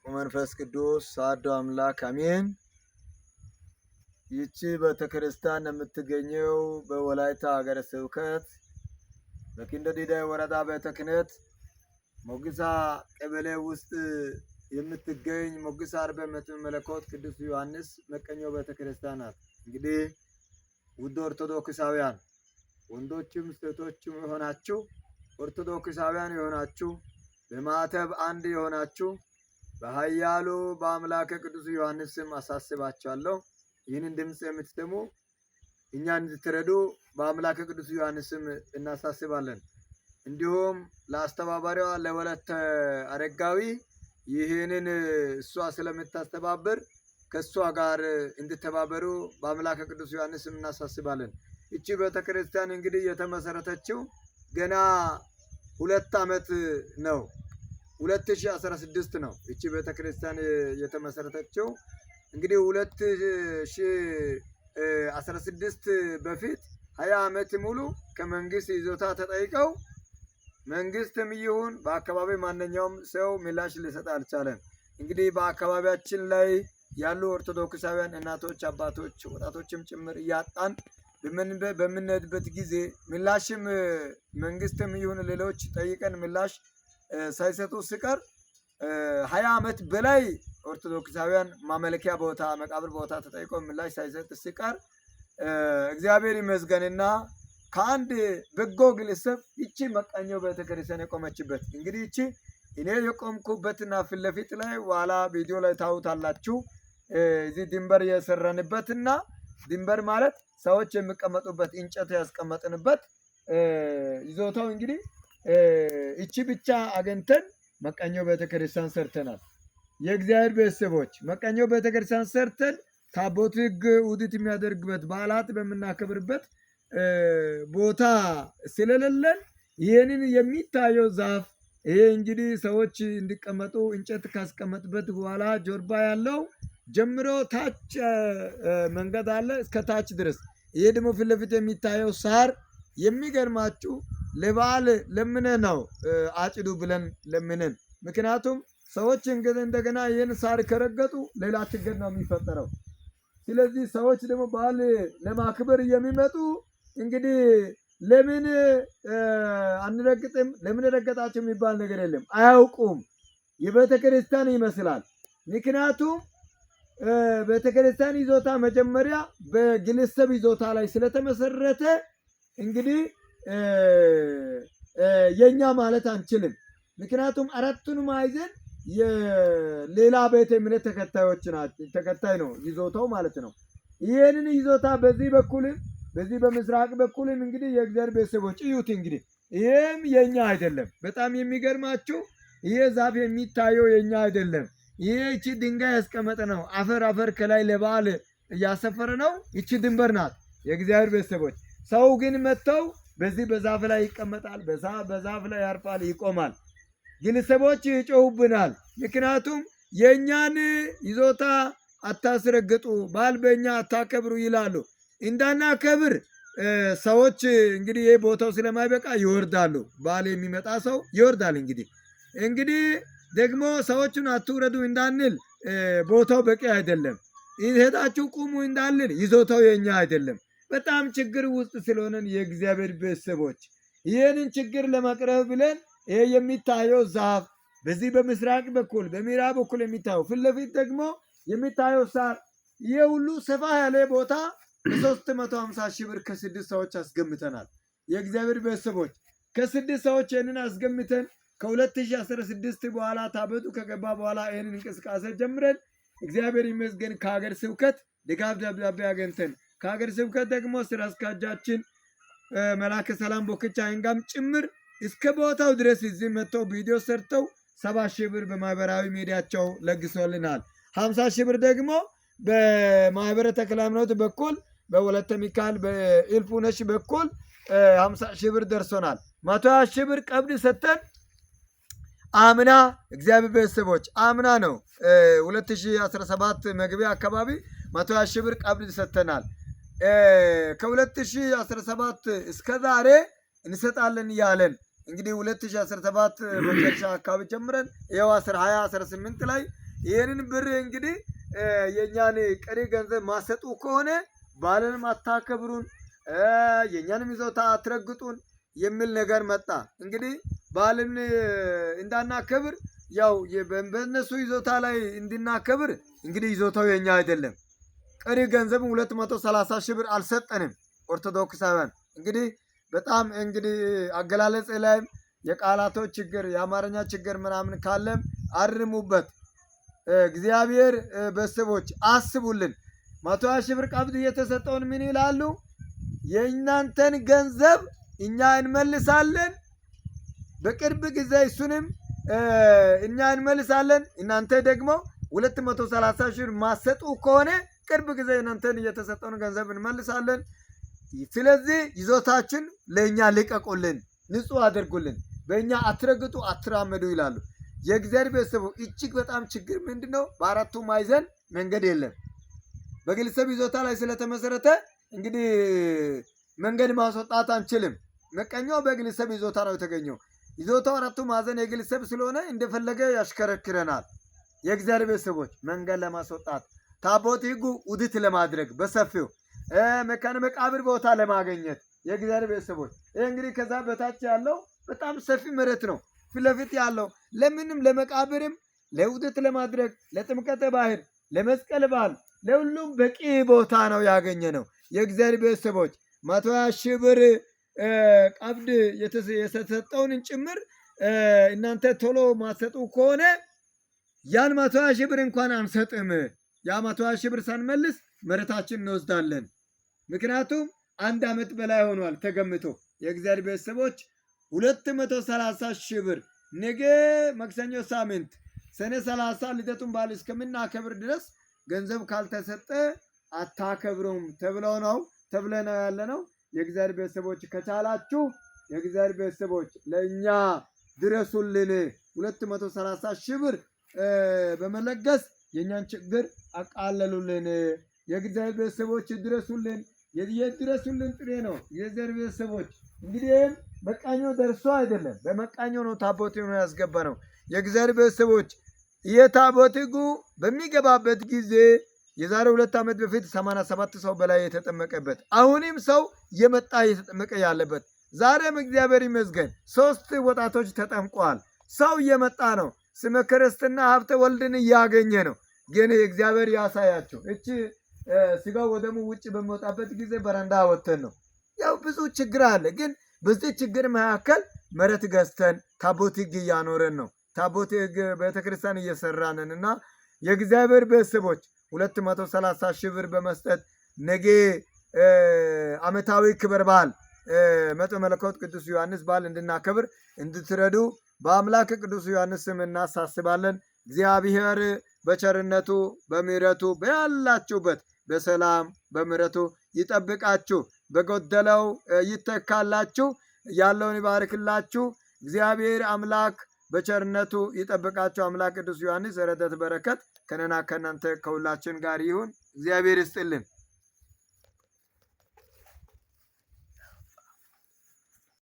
ወመንፈስ ቅዱስ አሐዱ አምላክ አሜን። ይህች ቤተክርስቲያን የምትገኘው በወላይታ ሀገረ ስብከት በኪንዶ ዲዳ ወረዳ ቤተ ክህነት ሞጊሳ ቀበሌ ውስጥ የምትገኝ ሞጊሳ አርበ መለኮት ቅዱስ ዮሐንስ መቀኞ ቤተክርስቲያን ናት። እንግዲህ ውድ ኦርቶዶክሳውያን ወንዶችም ሴቶችም የሆናችሁ ኦርቶዶክሳውያን የሆናችሁ በማተብ አንድ የሆናችሁ በኃያሉ በአምላከ ቅዱስ ዮሐንስ ስም አሳስባችኋለሁ። ይህንን ድምጽ የምትሰሙ እኛን እንድትረዱ በአምላከ ቅዱስ ዮሐንስ ስም እናሳስባለን። እንዲሁም ለአስተባባሪዋ ለወለተ አረጋዊ ይህንን እሷ ስለምታስተባብር ከእሷ ጋር እንድተባበሩ በአምላከ ቅዱስ ዮሐንስ ስም እናሳስባለን። እቺ ቤተክርስቲያን እንግዲህ የተመሰረተችው ገና 2 ዓመት ነው። 2016 ነው እቺ ቤተክርስቲያን የተመሰረተችው። እንግዲህ 2016 በፊት 20 ዓመት ሙሉ ከመንግስት ይዞታ ተጠይቀው መንግስትም ይሁን በአካባቢ ማንኛውም ሰው ምላሽ ሊሰጥ አልቻለም። እንግዲህ በአካባቢያችን ላይ ያሉ ኦርቶዶክሳውያን እናቶች፣ አባቶች፣ ወጣቶችም ጭምር እያጣን በምንሄድበት ጊዜ ምላሽም መንግስትም ይሁን ሌሎች ጠይቀን ምላሽ ሳይሰጡ ሲቀር 20 ዓመት በላይ ኦርቶዶክሳውያን ማመለኪያ ቦታ መቃብር ቦታ ተጠይቆ ምላሽ ሳይሰጥ ሲቀር እግዚአብሔር ይመስገንና ከአንድ በጎ ግለሰብ ይቺ መቀኞ ቤተክርስቲያን የቆመችበት እንግዲህ ይቺ እኔ የቆምኩበትና ፊት ለፊት ላይ ዋላ ቪዲዮ ላይ ታውታላችሁ። እዚህ ድንበር የሰራንበትና ድንበር ማለት ሰዎች የሚቀመጡበት እንጨት ያስቀመጥንበት ይዞታው እንግዲህ እቺ ብቻ አገንተን መቀኞ ቤተክርስቲያን ሰርተናል። የእግዚአብሔር ቤተሰቦች መቀኞ ቤተክርስቲያን ሰርተን ታቦት ሕግ ውድት የሚያደርግበት በዓላት በምናከብርበት ቦታ ስለሌለን ይህንን የሚታየው ዛፍ ይሄ እንግዲህ ሰዎች እንዲቀመጡ እንጨት ካስቀመጥበት በኋላ ጀርባ ያለው ጀምሮ ታች መንገድ አለ እስከ ታች ድረስ። ይሄ ደግሞ ፊት ለፊት የሚታየው ሳር የሚገርማችሁ ለበዓል ለምነን ነው አጭዱ ብለን ለምነን። ምክንያቱም ሰዎች እንግዲህ እንደገና ይህን ሳር ከረገጡ ሌላ ችግር ነው የሚፈጠረው። ስለዚህ ሰዎች ደግሞ በዓል ለማክበር የሚመጡ እንግዲህ ለምን አንረግጥም ለምን ረገጣቸው የሚባል ነገር የለም። አያውቁም። የቤተክርስቲያን ይመስላል። ምክንያቱም ቤተክርስቲያን ይዞታ መጀመሪያ በግለሰብ ይዞታ ላይ ስለተመሰረተ እንግዲህ የኛ ማለት አንችልም። ምክንያቱም አራቱን ማዕዘን የሌላ ቤተ እምነት ተከታይ ነው ይዞታው ማለት ነው። ይሄንን ይዞታ በዚህ በኩልም በዚህ በምስራቅ በኩልም እንግዲህ የእግዚአብሔር ቤተሰቦች እዩት። እንግዲህ ይሄም የኛ አይደለም። በጣም የሚገርማችሁ ይሄ ዛፍ የሚታየው የኛ አይደለም። ይሄ እቺ ድንጋይ ያስቀመጠ ነው። አፈር ከላይ ለበዓል እያሰፈረ ነው። እቺ ድንበር ናት የእግዚአብሔር ቤተሰቦች። ሰው ግን መጥተው በዚህ በዛፍ ላይ ይቀመጣል፣ በዛፍ ላይ ያርፋል፣ ይቆማል። ግለሰቦች ይጮሁብናል። ምክንያቱም የኛን ይዞታ አታስረግጡ፣ በዓል በእኛ አታከብሩ ይላሉ። እንዳናከብር ሰዎች እንግዲህ ይህ ቦታው ስለማይበቃ ይወርዳሉ። በዓል የሚመጣ ሰው ይወርዳል። እንግዲህ ደግሞ ሰዎቹን አትውረዱ እንዳንል ቦታው በቂ አይደለም። ሄዳችሁ ቁሙ እንዳንል ይዞታው የኛ አይደለም። በጣም ችግር ውስጥ ስለሆነን የእግዚአብሔር ቤተሰቦች ይህንን ችግር ለመቅረብ ብለን ይሄ የሚታየው ዛፍ በዚህ በምስራቅ በኩል በምዕራብ በኩል የሚታየው ፊት ለፊት ደግሞ የሚታየው ሳር ይሄ ሁሉ ሰፋ ያለ ቦታ በ350 ሺህ ብር ከ6 ሰዎች አስገምተናል። የእግዚአብሔር ቤተሰቦች ከ6 ሰዎች ይህንን አስገምተን ከ2016 በኋላ ታቦቱ ከገባ በኋላ ይህንን እንቅስቃሴ ጀምረን እግዚአብሔር ይመስገን ከሀገር ስብከት ድጋፍ ደብዳቤ አገኝተን ከሀገር ስብከት ደግሞ ስራ አስኪያጃችን መላከ ሰላም ቦክቻ አይንጋም ጭምር እስከ ቦታው ድረስ እዚህ መጥተው ቪዲዮ ሰርተው 70 ሺህ ብር በማህበራዊ ሚዲያቸው ለግሶልናል። 50 ሺህ ብር ደግሞ በማህበረ ተክለ ሃይማኖት በኩል በወለተ ሚካኤል በኢልፉነሽ በኩል 50 ሺህ ብር ደርሶናል። 120 ሺህ ብር ቀብድ ሰጥተን አምና እግዚአብሔር ቤተሰቦች አምና ነው 2017 መግቢያ አካባቢ 120 ሺህ ብር ቀብድ ሰጥተናል። ከ2017 እስከ ዛሬ እንሰጣለን ያለን እንግዲህ 2017 መጨረሻ አካባቢ ጀምረን ይኸው 2018 ላይ ይህንን ብር እንግዲህ የእኛን ቀሪ ገንዘብ ማሰጡ ከሆነ ባልንም አታከብሩን፣ የእኛንም ይዞታ አትረግጡን የሚል ነገር መጣ። እንግዲህ ባልን እንዳናከብር ያው በእነሱ ይዞታ ላይ እንድናከብር እንግዲህ ይዞታው የኛ አይደለም። ቀሪ ገንዘብም 230 ሺህ ብር አልሰጠንም ኦርቶዶክሳውያን። እንግዲህ በጣም እንግዲህ አገላለጽ ላይም የቃላቶች ችግር የአማርኛ ችግር ምናምን ካለም አርሙበት። እግዚአብሔር ቤተሰቦች አስቡልን። 120 ሺህ ብር ቀብድ እየተሰጠውን ምን ይላሉ? የእናንተን ገንዘብ እኛ እንመልሳለን በቅርብ ጊዜ፣ እሱንም እኛ እንመልሳለን። እናንተ ደግሞ 230 ሺህ ማሰጡ ከሆነ ቅርብ ጊዜ እናንተን እየተሰጠውን ገንዘብ እንመልሳለን። ስለዚህ ይዞታችን ለእኛ ልቀቁልን፣ ንጹህ አድርጉልን፣ በእኛ አትረግጡ፣ አትራመዱ ይላሉ። የእግዚአብሔር ቤተሰቡ እጅግ በጣም ችግር ምንድን ነው? በአራቱ ማዕዘን መንገድ የለም። በግለሰብ ይዞታ ላይ ስለተመሰረተ እንግዲህ መንገድ ማስወጣት አንችልም። መቀኛው በግለሰብ ይዞታ ነው የተገኘው። ይዞታው አራቱ ማዕዘን የግለሰብ ስለሆነ እንደፈለገ ያሽከረክረናል። የእግዚአብሔር ቤተሰቦች መንገድ ለማስወጣት ታቦት ሕጉ ውድት ለማድረግ በሰፊው መካነ መቃብር ቦታ ለማግኘት የእግዚአብሔር ቤተሰቦች ይህ እንግዲህ ከዛ በታች ያለው በጣም ሰፊ መሬት ነው። ፊት ለፊት ያለው ለምንም ለመቃብርም ለውድት ለማድረግ ለጥምቀተ ባህር ለመስቀል በዓል ለሁሉም በቂ ቦታ ነው ያገኘ ነው። የእግዚአብሔር ቤተሰቦች 120 ሺህ ብር ቀብድ የተሰጠውን ጭምር እናንተ ቶሎ ማሰጡ ከሆነ ያን 120 ሺህ ብር እንኳን አንሰጥም። ያ 120 ሺህ ብር ሳንመልስ መሬታችን እንወስዳለን። ምክንያቱም 1 ዓመት በላይ ሆኗል ተገምቶ። የእግዚአብሔር ቤተሰቦች 230 ሺህ ብር ነገ መክሰኞ ሳምንት ሰኔ 30 ልደቱን በዓል እስከምናከብር ድረስ ገንዘብ ካልተሰጠ አታከብሩም ተብለው ነው ያለ ነው። የእግዚአብሔር ቤተሰቦች ከቻላችሁ የእግዚአብሔር ቤተሰቦች ለእኛ ድረሱልን። 230 ሺህ ብር በመለገስ የእኛን ችግር አቃለሉልን። የእግዚአብሔር ቤተሰቦች ድረሱልን። የድረሱልን ጥሬ ነው። የእግዚአብሔር ቤተሰቦች እንግዲህ መቃኞ ደርሶ አይደለም፣ በመቃኞ ነው ታቦት ነው ያስገባ ነው። የእግዚአብሔር ቤተሰቦች የታቦት ሕጉ በሚገባበት ጊዜ የዛሬ 2 ዓመት በፊት 87 ሰው በላይ የተጠመቀበት፣ አሁንም ሰው እየመጣ እየተጠመቀ ያለበት፣ ዛሬም እግዚአብሔር ይመስገን 3 ወጣቶች ተጠምቀዋል። ሰው እየመጣ ነው። ስመ ክርስትና ሀብተ ወልድን እያገኘ ነው። ግን እግዚአብሔር ያሳያቸው። እቺ ስጋው ወደሙ ውጭ በሚወጣበት ጊዜ በረንዳ ወተን ነው። ያው ብዙ ችግር አለ። ግን በዚህ ችግር መካከል መሬት ገዝተን ታቦት ሕግ እያኖረን ነው። ታቦት ሕግ ቤተክርስቲያን እየሰራንን እና የእግዚአብሔር ቤተሰቦች 230 ሺህ ብር በመስጠት ነገ ዓመታዊ ክብረ በዓል መጥምቀ መለኮት ቅዱስ ዮሐንስ በዓል እንድናከብር እንድትረዱ በአምላክ ቅዱስ ዮሐንስ ስም እናሳስባለን። እግዚአብሔር በቸርነቱ በምሕረቱ በያላችሁበት በሰላም በምሕረቱ ይጠብቃችሁ፣ በጎደለው ይተካላችሁ፣ ያለውን ይባርክላችሁ። እግዚአብሔር አምላክ በቸርነቱ ይጠብቃችሁ። አምላክ ቅዱስ ዮሐንስ ረድኤት በረከት ከእኔና ከእናንተ ከሁላችን ጋር ይሁን። እግዚአብሔር ይስጥልን።